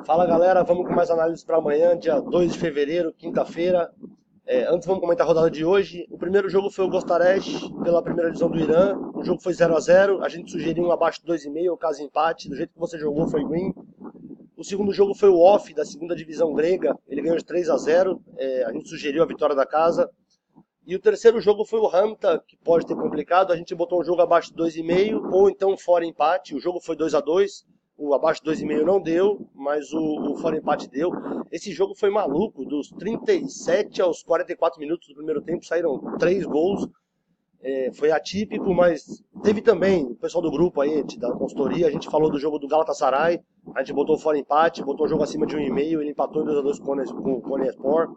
Fala galera, vamos com mais análises para amanhã, dia 2 de fevereiro, quinta-feira. Antes vamos comentar a rodada de hoje. O primeiro jogo foi o Gostaresh pela primeira divisão do Irã. O jogo foi 0-0. A gente sugeriu um abaixo de 2,5, caso empate. Do jeito que você jogou foi green. O segundo jogo foi o Off da segunda divisão grega. Ele ganhou de 3-0. A gente sugeriu a vitória da casa. E o terceiro jogo foi o Hamta, que pode ter complicado. A gente botou um jogo abaixo de 2,5 ou então fora empate. O jogo foi 2-2. O abaixo de 2,5 não deu, mas o fora empate deu. Esse jogo foi maluco. Dos 37 aos 44 minutos do primeiro tempo saíram 3 gols. Foi atípico, mas teve também o pessoal do grupo aí, da consultoria. A gente falou do jogo do Galatasaray. A gente botou fora empate, botou o jogo acima de 1,5. Ele empatou em 2-2 com o Konyaspor.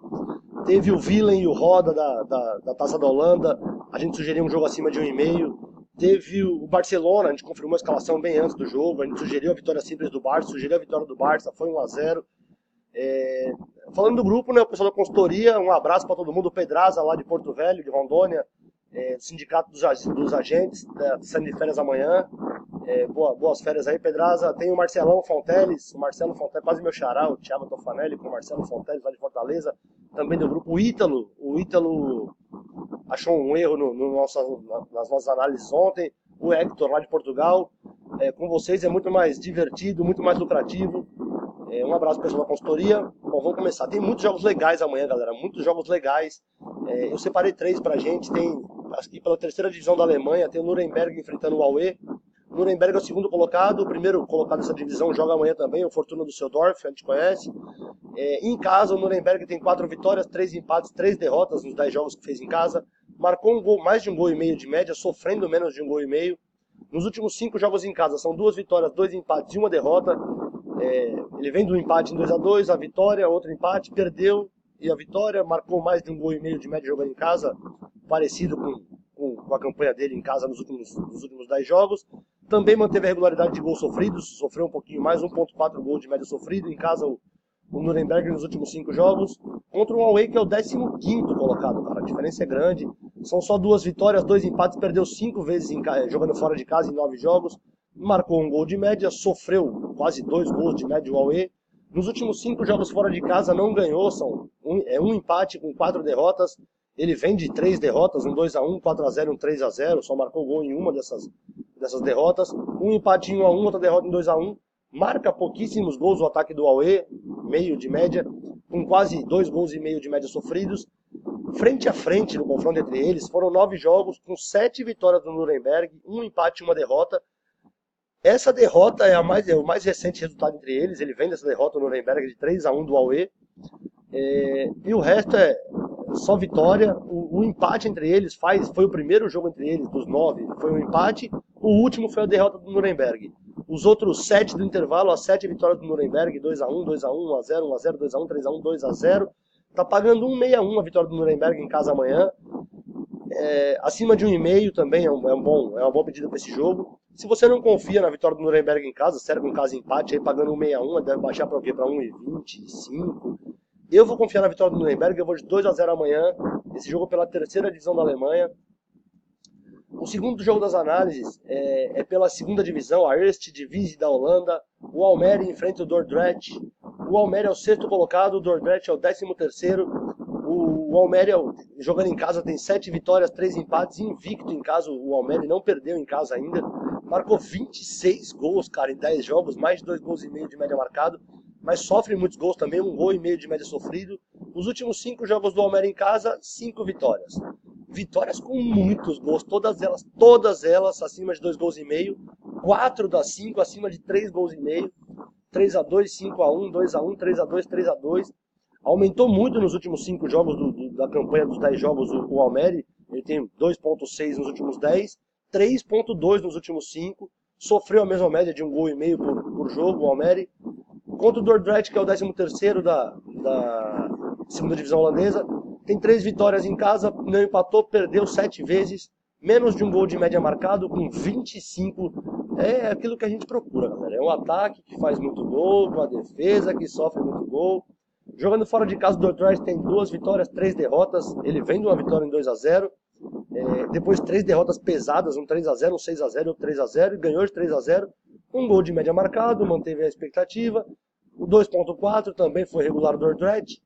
Teve o Willem e o Roda da Taça da Holanda. A gente sugeriu um jogo acima de 1,5. Teve o Barcelona, a gente confirmou a escalação bem antes do jogo. A gente sugeriu a vitória simples do Barça, sugeriu a vitória do Barça, foi 1-0. Falando do grupo, né, o pessoal da consultoria, um abraço para todo mundo. O Pedraza, lá de Porto Velho, de Rondônia, sindicato dos agentes, saindo de férias amanhã. Boas férias aí, Pedraza. Tem o Marcelão Fonteles, o Marcelo Fonteles, quase meu xará, o Thiago Tofanelli com o Marcelo Fonteles, lá de Fortaleza, também do grupo. O Ítalo achou um erro nas nossas análises ontem. O Hector, lá de Portugal, com vocês é muito mais divertido, muito mais lucrativo. Um abraço pessoal da consultoria. Bom, vamos começar. Tem muitos jogos legais amanhã, galera, muitos jogos legais. Eu separei 3 pra gente. Tem aqui pela terceira divisão da Alemanha, tem o Nuremberg enfrentando o Aue. O Nuremberg é o segundo colocado, o primeiro colocado dessa divisão joga amanhã também, o Fortuna Düsseldorf, a gente conhece. Em casa, o Nuremberg tem 4 vitórias, 3 empates, 3 derrotas nos 10 jogos que fez em casa. Marcou um gol, mais de 1,5 gols de média, sofrendo menos de 1,5 gols. Nos últimos 5 jogos em casa, são 2 vitórias, 2 empates e 1 derrota. Ele vem do empate em 2-2, a vitória, outro empate, perdeu e a vitória. Marcou mais de 1,5 gols de média jogando em casa, parecido com a campanha dele em casa nos últimos 10 jogos. Também manteve a regularidade de gols sofridos, sofreu um pouquinho mais, 1,4 gols de média sofrido. Em casa, o Nuremberg nos últimos 5 jogos, contra o Aue, que é o 15º colocado, cara. A diferença é grande. São só 2 vitórias, 2 empates, perdeu 5 vezes jogando fora de casa em 9 jogos. Marcou 1 gol de média, sofreu quase 2 gols de média o Aue. Nos últimos 5 jogos fora de casa não ganhou, um empate com 4 derrotas. Ele vem de 3 derrotas, um 2-1, 4-0, um 3-0, só marcou gol em uma dessas derrotas. Um empate em 1-1, outra derrota em 2-1. Marca pouquíssimos gols o ataque do Aue, meio de média, com quase 2,5 gols de média sofridos. Frente a frente no confronto entre eles, foram 9 jogos, com 7 vitórias do Nuremberg, um empate e uma derrota. Essa derrota é o mais recente resultado entre eles. Ele vem dessa derrota no Nuremberg de 3-1 do Aue. E o resto é só vitória. O empate entre eles foi o primeiro jogo entre eles, dos 9, foi um empate. O último foi a derrota do Nuremberg. Os outros 7 do intervalo, as 7 vitórias do Nuremberg, 2-1, 2-1, 1-0, 1-0, 2-1, 3-1, 2-0. Tá pagando 1,61 a vitória do Nuremberg em casa amanhã. Acima de 1,5 também é uma boa pedida para esse jogo. Se você não confia na vitória do Nuremberg em casa, serve um caso empate, aí pagando 1,61, deve baixar para o quê? Para 1,25. Eu vou confiar na vitória do Nuremberg, eu vou de 2-0 amanhã. Esse jogo pela terceira divisão da Alemanha. O segundo jogo das análises é pela segunda divisão, a Eerste Divisie da Holanda. O Almere enfrenta o Dordrecht. O Almere é o 6º colocado, o Dordrecht é o 13º. O Almere, jogando em casa, tem 7 vitórias, 3 empates, invicto em casa. O Almere não perdeu em casa ainda. Marcou 26 gols, cara, em 10 jogos, mais de 2,5 gols de média marcado. Mas sofre muitos gols também, 1,5 gol de média sofrido. Os últimos 5 jogos do Almere em casa, 5 vitórias. Vitórias com muitos gols, todas elas acima de 2,5 gols. 4 das 5 acima de 3,5 gols. 3-2, 5-1, 2-1, 3-2, 3-2. Aumentou muito nos últimos 5 jogos da campanha dos 10 jogos o Almere. Ele tem 2,6 nos últimos 10, 3,2 nos últimos 5. Sofreu a mesma média de 1,5 gols por jogo, o Almere. Contra o Dordrecht, que é o 13º da segunda divisão holandesa, tem 3 vitórias em casa, não empatou, perdeu 7 vezes, menos de 1 gol de média marcado, com 25. É aquilo que a gente procura, galera. É um ataque que faz muito gol, uma defesa que sofre muito gol. Jogando fora de casa, o Dordrecht tem 2 vitórias, 3 derrotas. Ele vem de uma vitória em 2-0. Depois 3 derrotas pesadas, um 3-0, um 6-0 e outro 3-0. E ganhou de 3-0. Um gol de média marcado, manteve a expectativa. O 2.4 também foi regular do Dordrecht.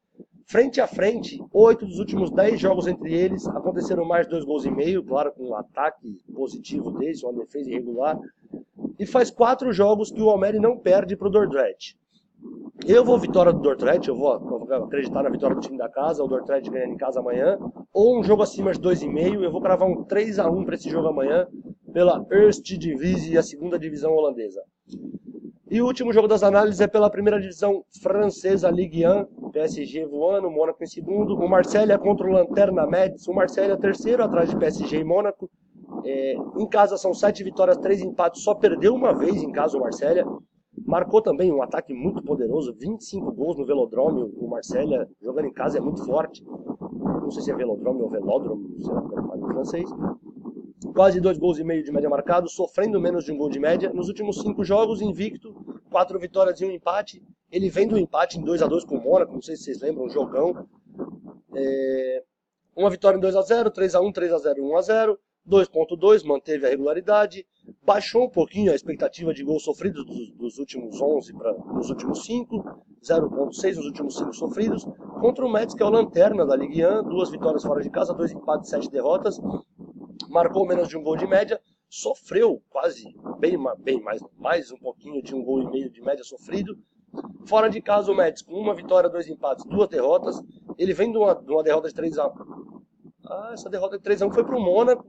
Frente a frente, 8 dos últimos 10 jogos entre eles aconteceram mais de 2 gols e meio, claro, com um ataque positivo deles, uma defesa irregular. E faz 4 jogos que o Almere não perde para o Dordrecht. Eu vou vitória do Dordrecht, eu vou acreditar na vitória do time da casa, o Dordrecht ganhando em casa amanhã, ou um jogo acima de 2,5, eu vou cravar um 3-1 para esse jogo amanhã, pela Eerste Divisie, a segunda divisão holandesa. E o último jogo das análises é pela primeira divisão francesa, Ligue 1, PSG voando, Mônaco em segundo, o Marselha contra o Lanterna Metz, o Marselha terceiro, atrás de PSG e Mônaco. Em casa são 7 vitórias, 3 empates, só perdeu uma vez em casa o Marselha. Marcou também um ataque muito poderoso, 25 gols no Velodrome, o Marselha jogando em casa é muito forte. Não sei se é Velodrome ou Velódromo, não sei como fala em francês. Quase 2 gols e meio de média marcados, sofrendo menos de um gol de média. Nos últimos 5 jogos, invicto, 4 vitórias e um empate. Ele vem do empate em 2-2 com o Mônaco, não sei se vocês lembram, um jogão. Uma vitória em 2-0, 3-1, 3-0 e 1-0. 2.2, manteve a regularidade. Baixou um pouquinho a expectativa de gols sofridos dos últimos 11 para nos últimos 5. 0.6 nos últimos 5 sofridos. Contra o Metz, que é o lanterna da Ligue 1. 2 vitórias fora de casa, 2 empates, 7 derrotas. Marcou menos de um gol de média, sofreu quase, bem mais um pouquinho de um gol e meio de média sofrido. Fora de casa o Metz com 1 vitória, 2 empates, 2 derrotas. Ele vem de uma derrota de 3-1. Essa derrota de 3-1 foi para o Mônaco.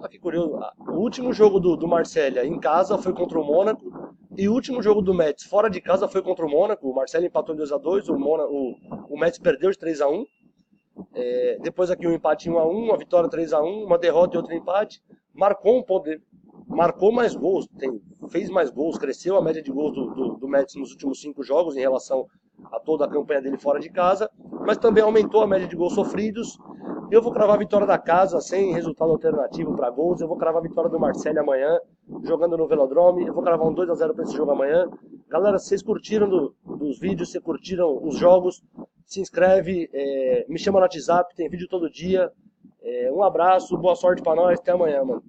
Que curioso. O último jogo do Marselha em casa foi contra o Mônaco. E o último jogo do Metz fora de casa foi contra o Mônaco. O Marselha empatou em 2-2, o Metz perdeu de 3-1. Depois aqui um empate em 1-1, uma vitória 3-1, uma derrota e outro empate. Marcou mais gols, fez mais gols, cresceu a média de gols do Metz nos últimos 5 jogos em relação a toda a campanha dele fora de casa, mas também aumentou a média de gols sofridos. Eu vou cravar a vitória da casa, sem resultado alternativo para gols. Eu vou cravar a vitória do Marselha amanhã, jogando no Velodrome. Eu vou cravar um 2-0 para esse jogo amanhã. Galera, se vocês curtiram dos vídeos, se curtiram os jogos, se inscreve, me chama no WhatsApp, tem vídeo todo dia. Um abraço, boa sorte para nós, até amanhã, mano.